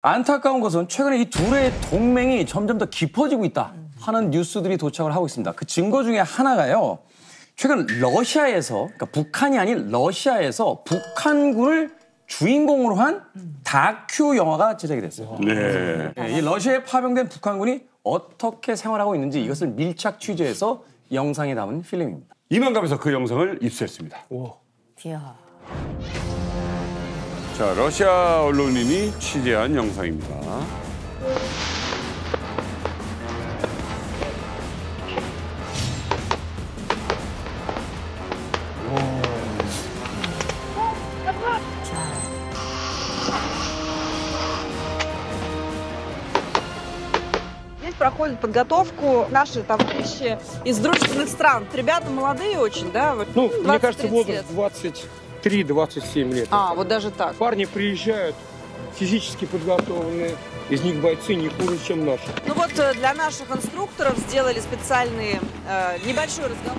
안타까운 것은 최근에 이 둘의 동맹이 점점 더 깊어지고 있다 하는 뉴스들이 도착을 하고 있습니다. 그 증거 중에 하나가요. 최근 러시아에서, 그러니까 북한이 아닌 러시아에서 북한군을 주인공으로 한 다큐 영화가 제작이 됐어요. 네. 이 러시아에 파병된 북한군이 어떻게 생활하고 있는지 이것을 밀착 취재해서 영상에 담은 필름입니다. 이만감에서 그 영상을 입수했습니다. 이야. 자, 러시아 언론인이 취재한 영상입니다. Проходят подготовку наши товарищи из дружественных стран. Ребята молодые очень, да? Ну, мне кажется, возраст 23-27 лет. А, вот даже так. Парни приезжают, физически подготовленные, из них бойцы не хуже, чем наши. Ну вот для наших инструкторов сделали специальный небольшой разговор.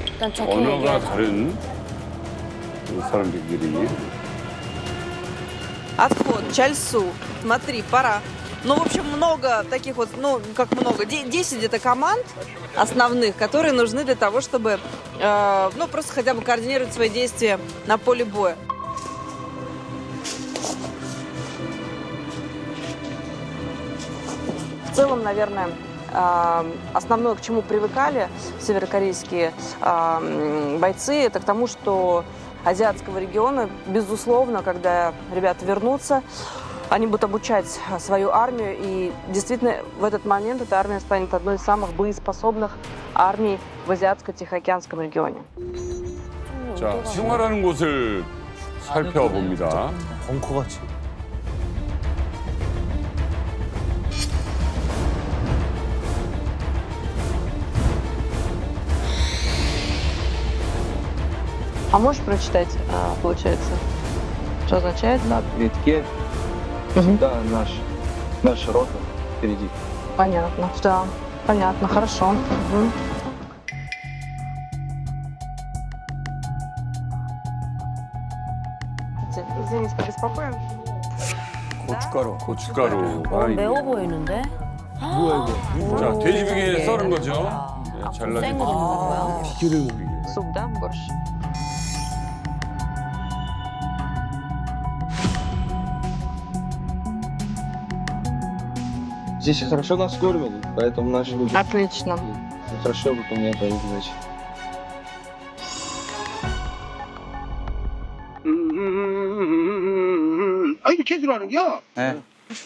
일단 좋게 언어가 얘기하자. 다른 사람들끼리. Отход, чальсу. Смотри, пора. Ну, в общем, много таких вот, ну, как много, 10 где-то команд основных, которые нужны для того, чтобы, ну, просто хотя бы координировать свои действия на поле боя. В целом, наверное, основное, к чему привыкали северокорейские бойцы, это к тому, что азиатского региона, безусловно, когда ребята вернутся, они будут обучать свою армию, и действительно в этот момент эта армия станет одной из самых боеспособных армий в Азиатско-Тихоокеанском регионе. 자, 생활하는 곳을 살펴봅니다. 벙커같이. А можешь прочитать, получается, что означает? На плитке всегда наш рот впереди. Понятно, да, понятно, хорошо. Извините, побеспокоим. 고춧가루. 고춧가루. 매워 보이는데? 자, 돼지비계 썰은 거죠. 네, 잘라진 생거 넣는 거야? Суп, да, борщ? Здесь хорошо нас кормят, поэтому наши люди Отлично. хорошо выполняют свои задачи. 아, 이거 제대로 하는 거야? 네.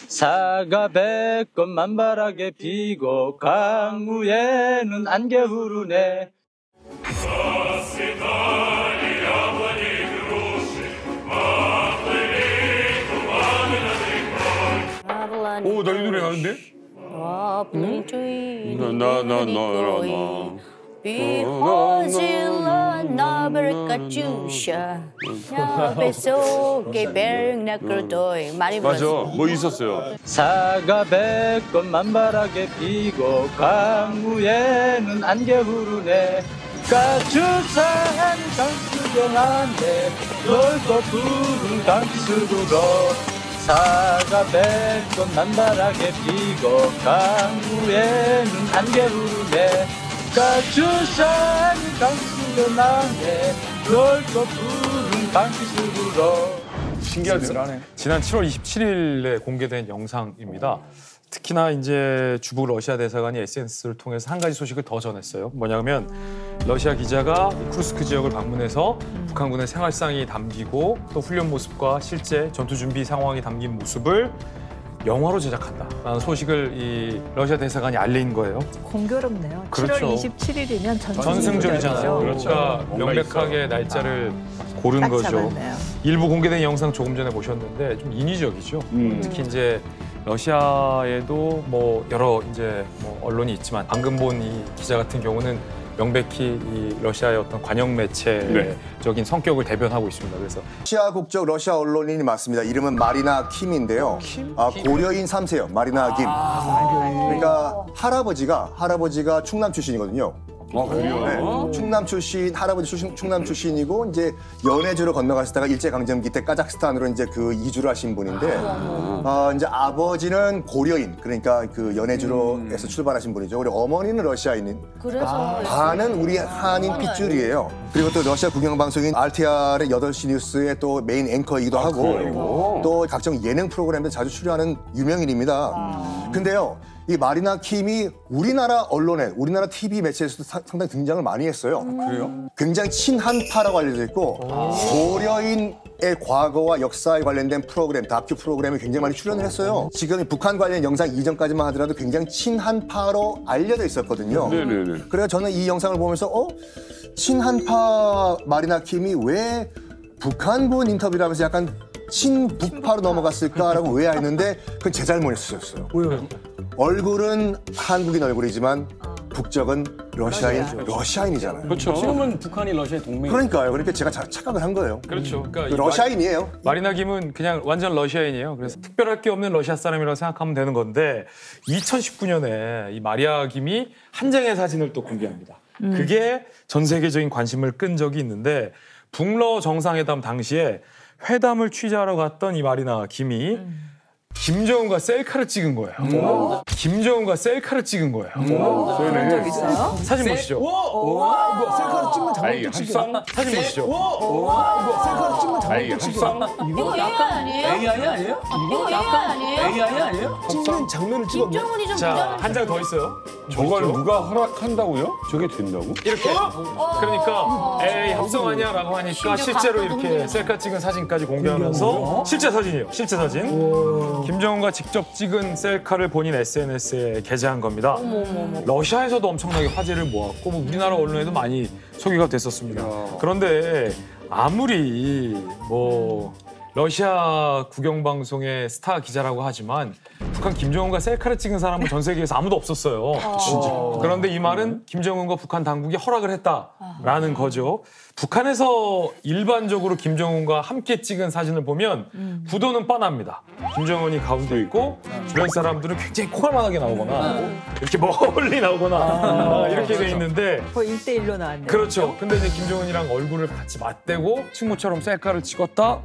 사과 백꽃 만발하게 피고 강우에는 안개 흐르네. 오, 나 이 노래 아는데? 비호질러 너를 까주셔 뱃속에 벨나끌도이 많이 맞아, 불렀어. 뭐 있었어요. 사과 백꽃 만발하게 피고 강우에는 안개 흐르네. 가주산 강수경한데 넓고 푸른 강수구로 사과 백꽃 만발하게 피고 강우에는 안개 흐르네. 가주산 강수경한데 넓고 푸른 강수구로. 신기하죠? 지난 7월 27일에 공개된 영상입니다. 특히나 이제 주북 러시아 대사관이 SNS를 통해서 한 가지 소식을 더 전했어요. 뭐냐면 러시아 기자가 쿠르스크 지역을 방문해서 북한군의 생활상이 담기고 또 훈련 모습과 실제 전투 준비 상황이 담긴 모습을 영화로 제작한다라는 소식을 이 러시아 대사관이 알린 거예요. 공교롭네요. 그렇죠. 7월 27일이면 전승절이잖아요. 그러니까 명백하게 날짜를 고른 거죠. 일부 공개된 영상 조금 전에 보셨는데 좀 인위적이죠. 특히 이제 러시아에도 뭐 여러 이제 뭐 언론이 있지만 방금 본 이 기자 같은 경우는 명백히 이 러시아의 어떤 관영 매체적인 성격을 대변하고 있습니다. 그래서 러시아 국적 러시아 언론인이 맞습니다. 이름은 마리나 킴인데요. 고려인 3세요. 마리나 김. 그러니까 할아버지가 충남 출신이거든요. 그래요? 충남 출신, 할아버지 충남 출신이고 이제 연해주로 건너가시다가 일제강점기 때 카자흐스탄으로 이제 그 이주를 하신 분인데 이제 아버지는 고려인, 그러니까 그 연해주로에서 출발하신 분이죠. 그리고 어머니는 러시아인인. 그래서 반은 우리 한인 핏줄이에요. 그리고 또 러시아 국영방송인 RTR의 8시 뉴스의 또 메인 앵커이기도 하고 또 각종 예능 프로그램에 자주 출연하는 유명인입니다. 근데요, 이 마리나 킴이 우리나라 언론에, 우리나라 TV 매체에서도 상당히 등장을 많이 했어요. 그래요? 굉장히 친한파라고 알려져 있고 고려인의 과거와 역사에 관련된 프로그램, 다큐 프로그램에 굉장히 많이 출연을 했어요. 지금 북한 관련 영상 이전까지만 하더라도 굉장히 친한파로 알려져 있었거든요. 네네네. 그래서 저는 이 영상을 보면서 친한파 마리나 킴이 왜 북한분 인터뷰를 하면서 약간 친북파로 넘어갔을까라고 의아했는데 그건 제 잘못이었어요. 왜요? 얼굴은 한국인 얼굴이지만 국적은 러시아인이잖아요. 그렇죠. 지금은 북한이 러시아의 동맹. 그러니까요. 그러니까 제가 착각을 한 거예요. 그렇죠. 그러니까 이 러시아인이에요. 마리나 김은 그냥 완전 러시아인이에요. 그래서 특별할 게 없는 러시아 사람이라고 생각하면 되는 건데 2019년에 이 마리아 김이 한 장의 사진을 또 공개합니다. 그게 전 세계적인 관심을 끈 적이 있는데 북러 정상회담 당시에 회담을 취재하러 갔던 이 마리나 김이 김정은과 셀카를 찍은 거예요. 김정은과 셀카를 찍은 거예요. 그런 적 있어요? 사진 보시죠. 셀카를 찍는 장면 또 합성? 사진 보시죠. 셀카를 찍는 장면 또 합성? 이거 AI 아니에요? AI 아니에요? 이거 AI 아니에요? AI 아니에요? 찍는 장면을 찍었네. 김정은이 좀 자, 부담을 한 장 더 있어요. 저걸 누가 허락한다고요? 저게 된다고? 이렇게. 그러니까 에이 합성하냐라고 하니까 실제로 이렇게 셀카 찍은 사진까지 공개하면서 실제 사진이에요. 실제 사진. 김정은과 직접 찍은 셀카를 본인 SNS에 게재한 겁니다. 러시아에서도 엄청나게 화제를 모았고 뭐 우리나라 언론에도 많이 소개가 됐었습니다. 그런데 아무리 뭐 러시아 국영방송의 스타 기자라고 하지만 북한 김정은과 셀카를 찍은 사람은 전 세계에서 아무도 없었어요. 진짜. 그런데 이 말은 김정은과 북한 당국이 허락을 했다라는 거죠. 북한에서 일반적으로 김정은과 함께 찍은 사진을 보면 구도는 빤합니다. 김정은이 가운데 있고 주변 사람들은 굉장히 콩알만하게 나오거나 이렇게 멀리 나오거나 이렇게 돼 있는데 거의 1대1로 나왔네요. 그렇죠. 근데 이제 김정은이랑 얼굴을 같이 맞대고 친구처럼 셀카를 찍었다?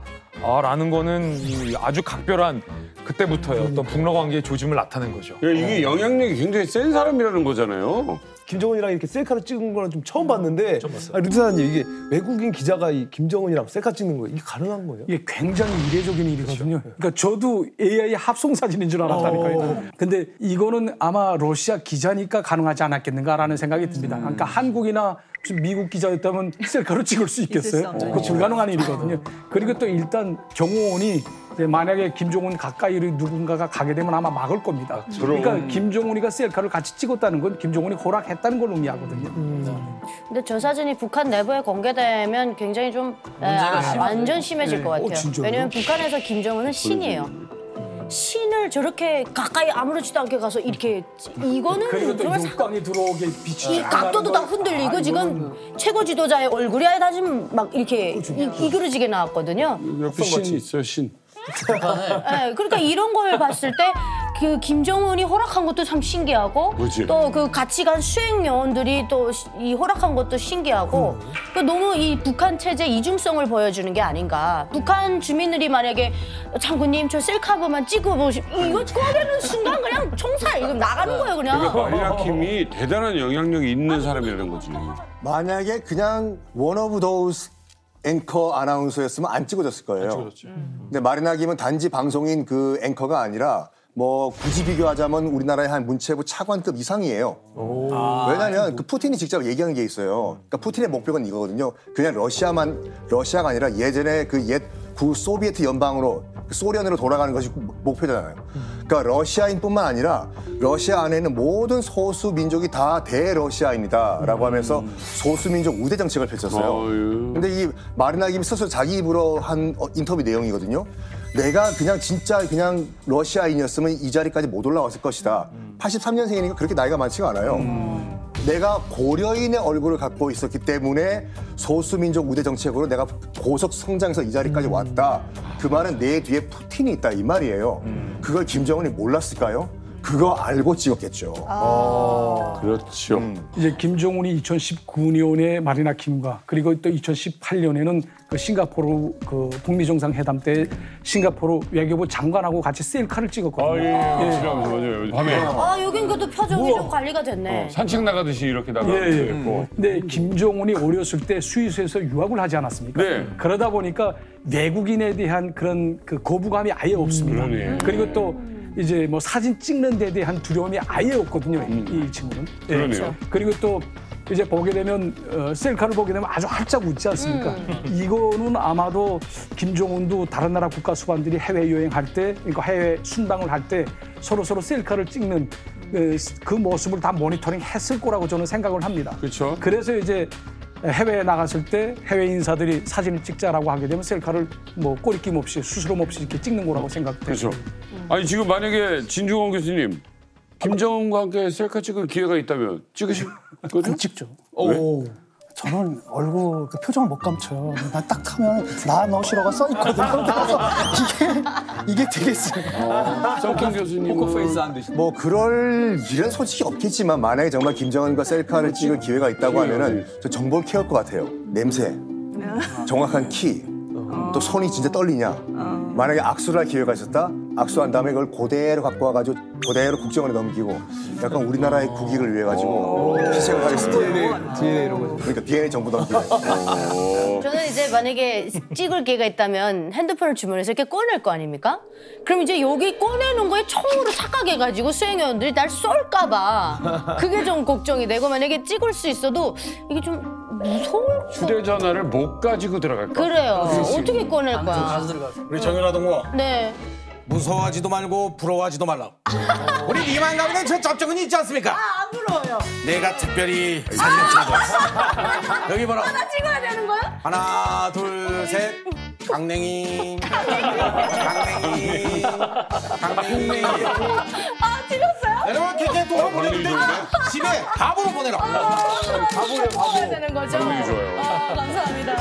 라는 거는 이 아주 각별한 그때부터의 어떤 북러 관계의 조짐을 나타낸 거죠. 이게 영향력이 굉장히 센 사람이라는 거잖아요. 김정은이랑 이렇게 셀카를 찍은 거는 좀 처음 봤는데 류사님 이게 외국인 기자가 이 김정은이랑 셀카 찍는 거 이게 가능한 거예요? 이게 굉장히 이례적인 일이거든요. 그러니까 저도 AI 합성 사진인 줄 알았다니까요. 근데 이거는 아마 러시아 기자니까 가능하지 않았겠는가라는 생각이 듭니다. 그러니까 한국이나 무슨 미국 기자였다면 셀카로 찍을 수 있겠어요? 그거 불가능한 일이거든요. 그리고 또 일단 정호원이 만약에 김정은 가까이로 누군가가 가게 되면 아마 막을 겁니다. 그러니까 김정은이가 셀카를 같이 찍었다는 건 김정은이 허락했다는 걸 의미하거든요. 근데 저 사진이 북한 내부에 공개되면 굉장히 좀 완전 심해질 것 같아요. 왜냐면 북한에서 김정은은 신이에요. 신을 저렇게 가까이 아무렇지도 않게 가서 이렇게 이거는 그리고 또 육광이 들어오게 빛이 이 각도도 다 흔들리고 지금 최고 지도자의 얼굴이 아예 다 지금 막 이렇게 이그러지게 나왔거든요. 옆에 신 있어요, 신. 네, 그러니까 이런 걸 봤을 때 그 김정은이 허락한 것도 참 신기하고 또 그 같이 간 수행 요원들이 또 이 허락한 것도 신기하고 그러니까 너무 이 북한 체제 이중성을 보여주는 게 아닌가. 북한 주민들이 만약에 장군님 저 셀카 한번만 찍어보시 이거 꺼내는 순간 그냥 총살 이거 나가는 거예요 그냥. 그러니까 마리나 킴이 대단한 영향력이 있는 사람이라는 거지. 만약에 그냥 원 오브 도우스 앵커 아나운서였으면 안 찍어졌을 거예요. 안 찍어졌죠. 근데 마리나 김은 단지 방송인 그 앵커가 아니라 뭐 굳이 비교하자면 우리나라의 한 문체부 차관급 이상이에요. 왜냐하면 그 푸틴이 직접 얘기한 게 있어요. 그러니까 푸틴의 목표는 이거거든요. 그냥 러시아가 아니라 예전에 그 옛 구소비에트 연방으로 소련으로 돌아가는 것이 목표잖아요. 그러니까 러시아인뿐만 아니라 러시아 안에 있는 모든 소수 민족이 다 대러시아인이다라고 하면서 소수민족 우대 정책을 펼쳤어요. 근데 이 마리나 김이 스스로 자기 입으로 한 인터뷰 내용이거든요. 내가 그냥 진짜 그냥 러시아인이었으면 이 자리까지 못 올라왔을 것이다. 83년생이니까 그렇게 나이가 많지가 않아요. 내가 고려인의 얼굴을 갖고 있었기 때문에 소수민족 우대 정책으로 내가 고속 성장해서 이 자리까지 왔다. 그 말은 내 뒤에 푸틴이 있다 이 말이에요. 그걸 김정은이 몰랐을까요? 그거 알고 찍었겠죠. 그렇죠. 이제 김정은이 2019년에 마리나 킴과 그리고 또 2018년에는 그 싱가포르 그 북미 정상회담 때 싱가포르 외교부 장관하고 같이 셀카를 찍었거든요. 맞아요. 밤에 여긴 그래도 표정이 좀 관리가 됐네. 산책 나가듯이 이렇게 나가고. 근데 김정은이 어렸을 때 스위스에서 유학을 하지 않았습니까? 네. 그러다 보니까 외국인에 대한 그런 그 거부감이 아예 없습니다. 그리고 또 이제 뭐 사진 찍는 데 대한 두려움이 아예 없거든요. 이 친구는. 그러네요. 그리고 또 이제 보게 되면 셀카를 보게 되면 아주 활짝 웃지 않습니까? 이거는 아마도 김정은도 다른 나라 국가 수반들이 해외 여행할 때, 그러니까 해외 순방을 할 때 서로 셀카를 찍는 그 모습을 다 모니터링했을 거라고 저는 생각을 합니다. 그렇죠. 그래서 이제 해외에 나갔을 때 해외 인사들이 사진을 찍자라고 하게 되면 셀카를 뭐 꼬리낌 없이 스스럼 없이 이렇게 찍는 거라고 생각돼요. 그렇죠. 아니 지금 만약에 진중권 교수님 김정은과 함께 셀카 찍을 기회가 있다면 찍으실 거죠? 안 찍죠. 왜? 저는 얼굴 그 표정을 못 감춰요. 나 딱 하면 나 너시러가 써 있거든요. 그래서 이게 되겠어요. 성경 교수님 포커페이스 안 되시네. 뭐 그럴 일은 솔직히 없겠지만 만약에 정말 김정은과 셀카를 찍을 기회가 있다고 하면은 저 정보를 캐올 것 같아요. 냄새, 정확한 키, 또 손이 진짜 떨리냐. 만약에 악수를 할 기회가 있었다? 악수한 다음에 그걸 그대로 갖고 와가지고 그대로 국정원에 넘기고 약간 우리나라의 국익을 위해 가지고 희생을 하겠습니다. DNA 이런 거. 그러니까 DNA 정보 넘기고. 저는 이제 만약에 찍을 기회가 있다면 핸드폰을 주문해서 이렇게 꺼낼 거 아닙니까? 그럼 이제 여기 꺼내는 거에 총으로 착각해가지고 수행위원들이 날 쏠까 봐 그게 좀 걱정이 되고 만약에 찍을 수 있어도 이게 좀 무서울 휴대전화를 못 가지고 들어갈까? 그래요. 어떻게 꺼낼 거야? 우리 정연아 동무 네. 무서워하지도 말고 부러워하지도 말라. 우리 니만 가면 저 쩝쩝은 있지 않습니까? 안 부러워요. 내가 특별히 사진 찍어줬어. 여기 봐라. 하나 찍어야 되는 거야? 하나 둘 셋. 강냉이. 찍었어요? 내가 걔 또 보내는데 집에 밥으로 보내라. 바보 되는 거죠? 좋아요. 감사합니다.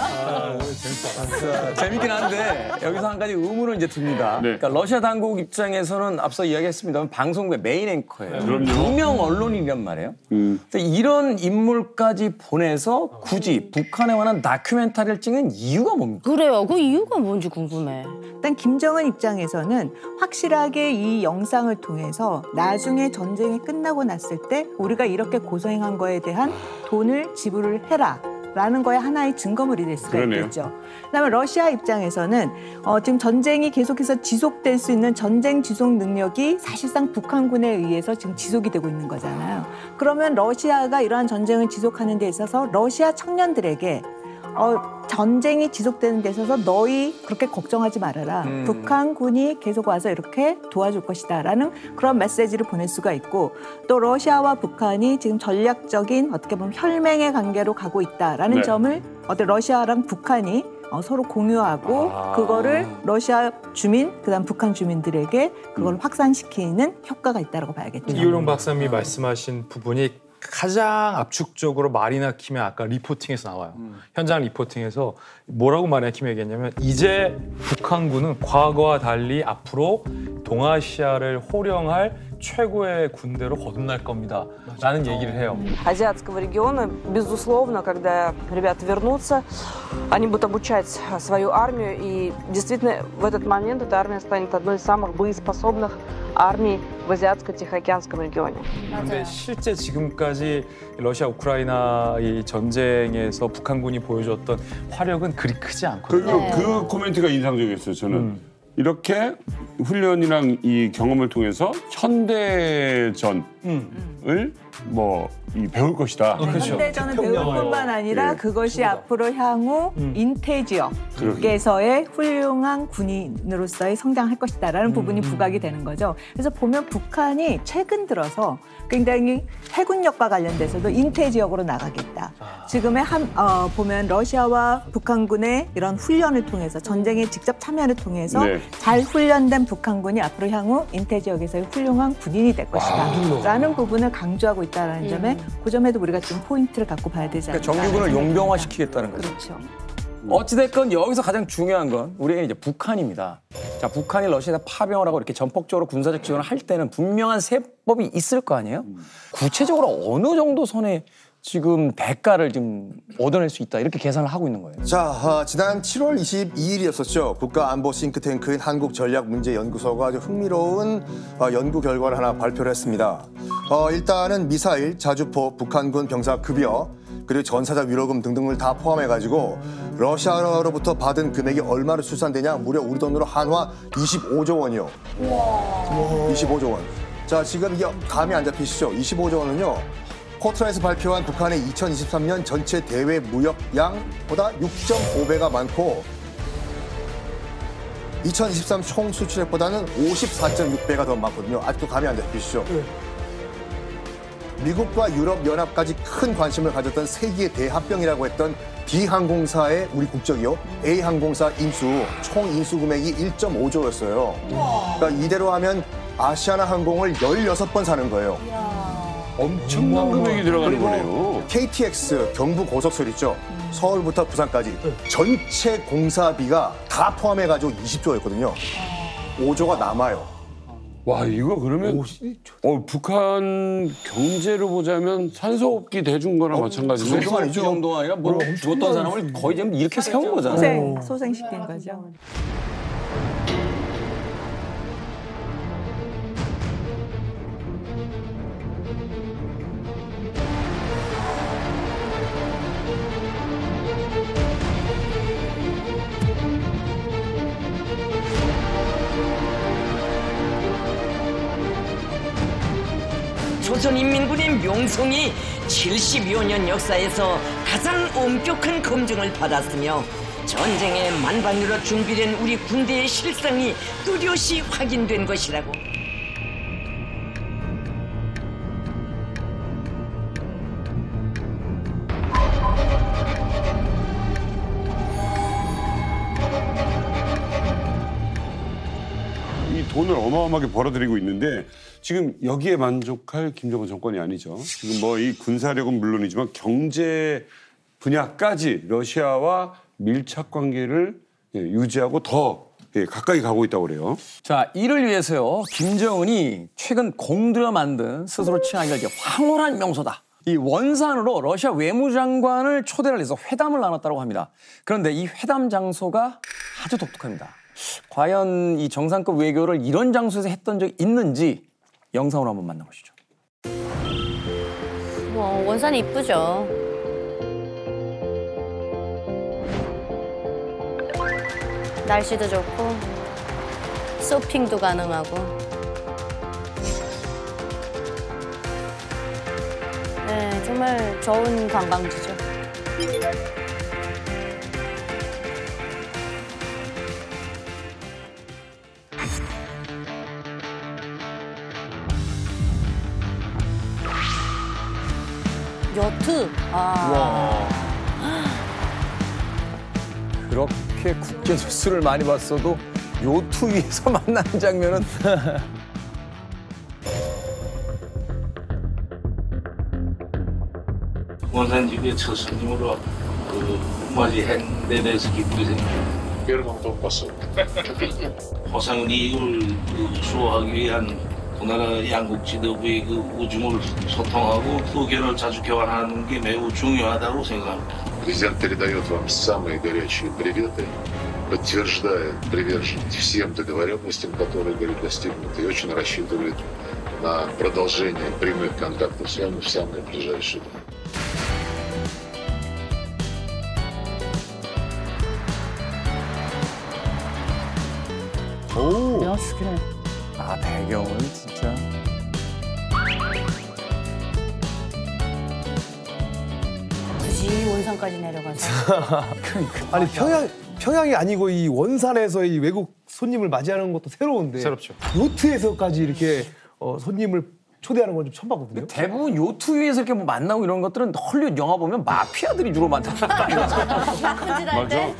재밌긴 한데 여기서 한 가지 의문은 이제 듭니다. 그러니까 러시아 당국 입장에서는 앞서 이야기했습니다만 방송국의 메인 앵커예요. 유명 언론인이란 말이에요. 근데 이런 인물까지 보내서 굳이 북한에 관한 다큐멘터리를 찍는 이유가 뭡니까? 그래요. 그 이유가 뭔지 궁금해. 일단 김정은 입장에서는 확실하게 이 영상을 통해서 나중에 전쟁이 끝나고 났을 때 우리가 이렇게 고생한 거에 대한 돈을 지불을 해라. 라는 거에 하나의 증거물이 될 수가 있겠죠. 그다음에 러시아 입장에서는 지금 전쟁이 계속해서 지속될 수 있는 전쟁 지속 능력이 사실상 북한군에 의해서 지금 지속이 되고 있는 거잖아요. 그러면 러시아가 이러한 전쟁을 지속하는 데 있어서 러시아 청년들에게 전쟁이 지속되는 데 있어서 너희 그렇게 걱정하지 말아라. 북한군이 계속 와서 이렇게 도와줄 것이다 라는 그런 메시지를 보낼 수가 있고 또 러시아와 북한이 지금 전략적인 어떻게 보면 혈맹의 관계로 가고 있다라는 점을 러시아랑 북한이 서로 공유하고 그거를 러시아 주민 그다음 북한 주민들에게 그걸 확산시키는 효과가 있다고 봐야겠죠. 이효령 박사님이 말씀하신 부분이 가장 압축적으로 마리나 킴의 아까 리포팅에서 나와요. 현장 리포팅에서 뭐라고 마리나 킴이 얘기했냐면 이제 북한군은 과거와 달리 앞으로 동아시아를 호령할 최고의 군대로 거듭날 겁니다. 라는 얘기를 해요. Азиатского региона, безусловно, когда ребята вернутся, они будут обучать свою армию, и действительно в этот момент эта армия станет одной из самых боеспособных армий в Азиатско-Тихоокеанском регионе. 근데 실제 지금까지 러시아 우크라이나 이 전쟁에서 북한군이 보여줬던 화력은 그리 크지 않거든요. 그 코멘트가 인상적이었어요. 저는 이렇게 훈련이랑 이 경험을 통해서 현대전을 배울 것이다. 현대전을 배울 뿐만 아니라 그것이 앞으로 향후 인태 지역에서의 훌륭한 군인으로서의 성장할 것이다라는 부분이 부각이 되는 거죠. 그래서 보면 북한이 최근 들어서 굉장히 해군력과 관련돼서도 인태 지역으로 나가겠다. 지금의 보면 러시아와 북한군의 이런 훈련을 통해서 전쟁에 직접 참여를 통해서 잘 훈련된 북한군이 앞으로 향후 인태 지역에서의 훌륭한 군인이 될 것이다. 라는 부분을 강조하고 있다는 점에 그 점에도 우리가 좀 포인트를 갖고 봐야 되지 않을까. 그러니까 정규군을 용병화시키겠다는 거죠. 그렇죠. 어찌됐건 여기서 가장 중요한 건 우리에게 이제 북한입니다. 자, 북한이 러시아에 파병을 하고 이렇게 전폭적으로 군사적 지원을 할 때는 분명한 세법이 있을 거 아니에요? 구체적으로 어느 정도 선에 지금 대가를 지금 얻어낼 수 있다 이렇게 계산을 하고 있는 거예요. 자, 지난 7월 22일이었었죠. 국가안보 싱크탱크인 한국전략문제연구소가 아주 흥미로운 연구 결과를 하나 발표를 했습니다. 일단은 미사일, 자주포, 북한군 병사 급여, 그리고 전사자 위로금 등등을 다 포함해가지고 러시아로부터 받은 금액이 얼마로 추산되냐? 무려 우리 돈으로 한화 25조 원이요. 25조 원. 자, 지금 이게 감이 안 잡히시죠? 25조 원은요. 포트라에서 발표한 북한의 2023년 전체 대외 무역량보다 6.5배가 많고 2023 총 수출액보다는 54.6배가 더 많거든요. 아직도 감이 안 잡히시죠? 미국과 유럽연합까지 큰 관심을 가졌던 세계 대합병이라고 했던 D항공사의 우리 국적이요. A항공사 인수, 총 인수 금액이 1.5조였어요. 그러니까 이대로 하면 아시아나 항공을 16번 사는 거예요. 엄청난 금액이 들어가는 거네요. KTX 경부 고속철 있죠. 서울부터 부산까지 전체 공사비가 다 포함해가지고 20조였거든요. 5조가 남아요. 와, 이거 그러면 북한 경제로 보자면 산소호흡기 대준 거랑 마찬가지죠. 이 정도가 아니라 뭐 죽었던 사람을 거의 지금 이렇게 세운 거잖아요. 소생시킨 거죠. 조선인민군의 명성이 70여 년 역사에서 가장 엄격한 검증을 받았으며 전쟁에 만반으로 준비된 우리 군대의 실상이 뚜렷이 확인된 것이라고. 이 돈을 어마어마하게 벌어들이고 있는데 지금 여기에 만족할 김정은 정권이 아니죠. 지금 뭐 이 군사력은 물론이지만 경제 분야까지 러시아와 밀착 관계를 유지하고 더 가까이 가고 있다고 그래요. 자, 이를 위해서요. 김정은이 최근 공들여 만든 스스로 칭하기가 이제 황홀한 명소다. 이 원산으로 러시아 외무장관을 초대를 해서 회담을 나눴다고 합니다. 그런데 이 회담 장소가 아주 독특합니다. 과연 이 정상급 외교를 이런 장소에서 했던 적이 있는지 영상으로 한번 만나보시죠. 원산이 이쁘죠. 날씨도 좋고 쇼핑도 가능하고. 네, 정말 좋은 관광지죠. 요트. 그렇게 국제 뉴스를 많이 봤어도 요트 위에서 만나는 장면은 원산지구의 첫 손님으로 맞이한 데 대해서 기쁘게 생각합니다. Первым посол. 호상은 이익을 수호하기 위한 두 나라 양국 지도부의 그 우중을 소통하고 의견을 자주 교환하는 게 매우 중요하다고 생각합니다. Президент передает вам самые горячие приветы, подтверждает приверженность всем договоренностям, которые были достигнуты, и очень рассчитывает на продолжение прямых контактов с вами в самые ближайшие дни. 오. 야스키네. 아, 배경은 진짜. 굳이 원산까지 내려가서. 아니 평양이 아니고 이 원산에서 이 외국 손님을 맞이하는 것도 새로운데 새롭죠. 요트에서까지 이렇게 손님을 초대하는 건 좀 처음 봤거든요. 대부분 요트 위에서 이렇게 뭐 만나고 이런 것들은 헐리우드 영화 보면 마피아들이 주로 만나는 맞아.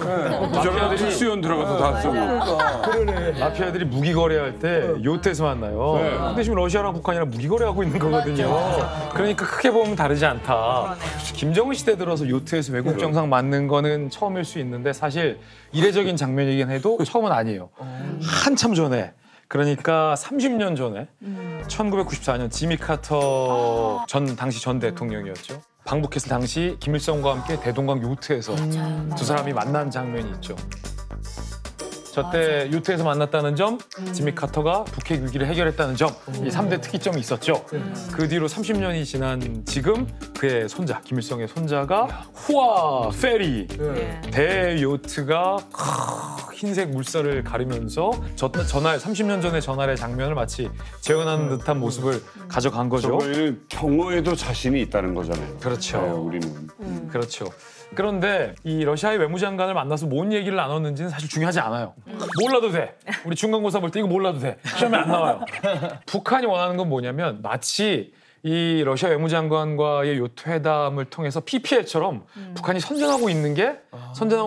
저런 수연 들어가서 다 쓰고. 그러네. 마피아들이 무기 거래할 때 요트에서 만나요. 네. 근데 지금 러시아랑 북한이랑 무기 거래하고 있는 거거든요. 그러니까 크게 보면 다르지 않다. 김정은 시대 들어서 요트에서 외국 정상 맞는 거는 처음일 수 있는데 사실 이례적인 장면이긴 해도 처음은 아니에요. 한참 전에 그러니까 30년 전에 1994년 지미 카터 당시 전 대통령이었죠. 방북했을 당시 김일성과 함께 대동강 요트에서 두 사람이 만난 장면이 있죠. 저때 요트에서 만났다는 점, 지미 카터가 북핵 위기를 해결했다는 점, 이 3대 특이점이 있었죠. 그 뒤로 30년이 지난 지금 그의 손자, 김일성의 손자가 후아 페리 대요트가 흰색 물살을 가르면서 전날 30년 전의 전날의 장면을 마치 재현하는 듯한 모습을 가져간 거죠. 저거에는 경호에도 자신이 있다는 거잖아요. 그렇죠. 네, 우리는. 그렇죠. 그런데 이 러시아의 외무장관을 만나서 뭔 얘기를 나눴는지는 사실 중요하지 않아요. 몰라도 돼. 우리 중간고사 볼 때 이거 몰라도 돼. 시험에 안 나와요. 북한이 원하는 건 뭐냐면 마치 이 러시아 외무장관과의 요트회담을 통해서 PPL처럼 북한이 선전하고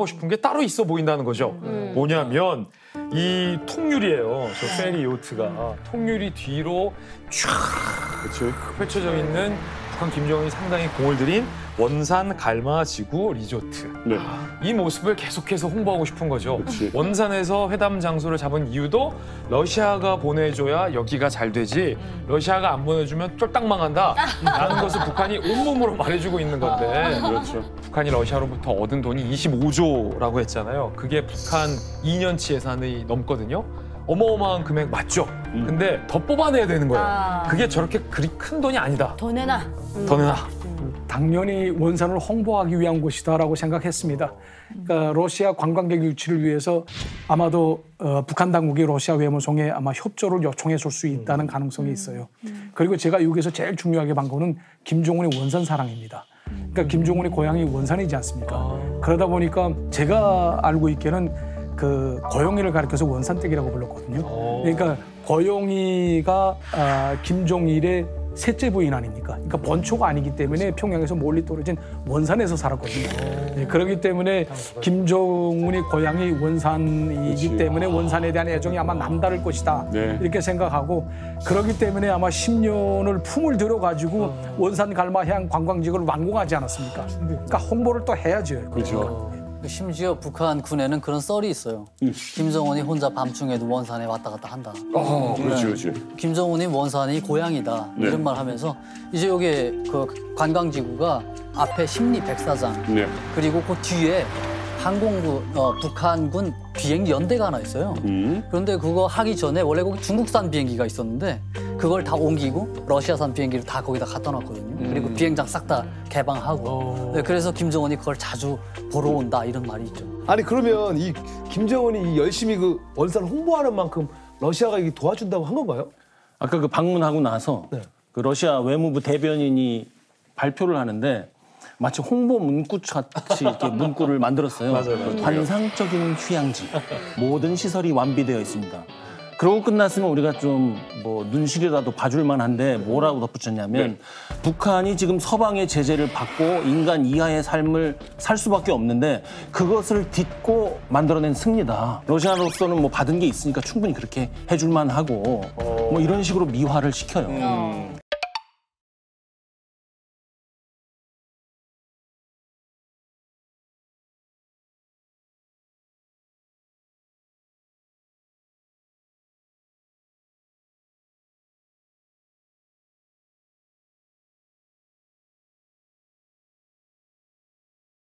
싶은 게 따로 있어 보인다는 거죠. 뭐냐면 이 통유리예요. 저 페리 요트가 통유리 뒤로 쫙 펼쳐져 있는 북한 김정은이 상당히 공을 들인 원산 갈마 지구 리조트. 네. 이 모습을 계속해서 홍보하고 싶은 거죠. 원산에서 회담 장소를 잡은 이유도 러시아가 보내줘야 여기가 잘 되지 러시아가 안 보내주면 쫄딱 망한다 라는 것을 북한이 온몸으로 말해주고 있는 건데 그렇죠. 북한이 러시아로부터 얻은 돈이 25조라고 했잖아요. 그게 북한 2년치 예산이 넘거든요. 어마어마한 금액 맞죠? 근데 더 뽑아내야 되는 거예요. 그게 저렇게 그리 큰 돈이 아니다. 더 내놔. 더 내놔. 당연히 원산을 홍보하기 위한 곳이다라고 생각했습니다. 그러니까 러시아 관광객 유치를 위해서 아마도 북한 당국이 러시아 외무성에 아마 협조를 요청했을 수 있다는 가능성이 있어요. 그리고 제가 여기서 제일 중요하게 본 거는 김정은의 원산 사랑입니다. 그러니까 김정은의 고향이 원산이지 않습니까? 그러다 보니까 제가 알고 있기에는 그 고영이를 가리켜서 원산댁이라고 불렀거든요. 그러니까 고영이가 김종일의 셋째 부인 아닙니까? 그러니까 본초가 아니기 때문에 평양에서 멀리 떨어진 원산에서 살았거든요. 네, 그렇기 때문에 김정은의 고향이 원산이기 때문에 원산에 대한 애정이 아마 남다를 것이다. 이렇게 생각하고 그렇기 때문에 아마 10년을 품을 들여가지고 원산 갈마 해양 관광지역을 완공하지 않았습니까? 그러니까 홍보를 또 해야죠. 그렇죠. 심지어 북한 군에는 그런 썰이 있어요. 김정은이 혼자 밤중에도 원산에 왔다 갔다 한다. 그렇지, 그렇지. 김정은이 원산이 고향이다. 이런 말 하면서 이제 여기 그 관광지구가 앞에 심리 백사장 그리고 그 뒤에 항공부 북한군 비행기 연대가 하나 있어요. 그런데 그거 하기 전에 원래 거기 중국산 비행기가 있었는데 그걸 다 옮기고 러시아산 비행기를 다 거기다 갖다 놨거든요. 그리고 비행장 싹 다 개방하고. 네, 그래서 김정은이 그걸 자주 보러 온다 이런 말이 있죠. 아니 그러면 이 김정은이 열심히 그 원산을 홍보하는 만큼 러시아가 이게 도와준다고 한 건가요? 아까 그 방문하고 나서 그 러시아 외무부 대변인이 발표를 하는데 마치 홍보 문구같이 이렇게 문구를 만들었어요. 맞아요. 환상적인 휴양지, 모든 시설이 완비되어 있습니다. 그러고 끝났으면 우리가 좀 뭐 눈시리라도 봐줄 만한데 뭐라고 덧붙였냐면 북한이 지금 서방의 제재를 받고 인간 이하의 삶을 살 수밖에 없는데 그것을 딛고 만들어낸 승리다. 러시아로서는 뭐 받은 게 있으니까 충분히 그렇게 해줄 만하고 뭐 이런 식으로 미화를 시켜요.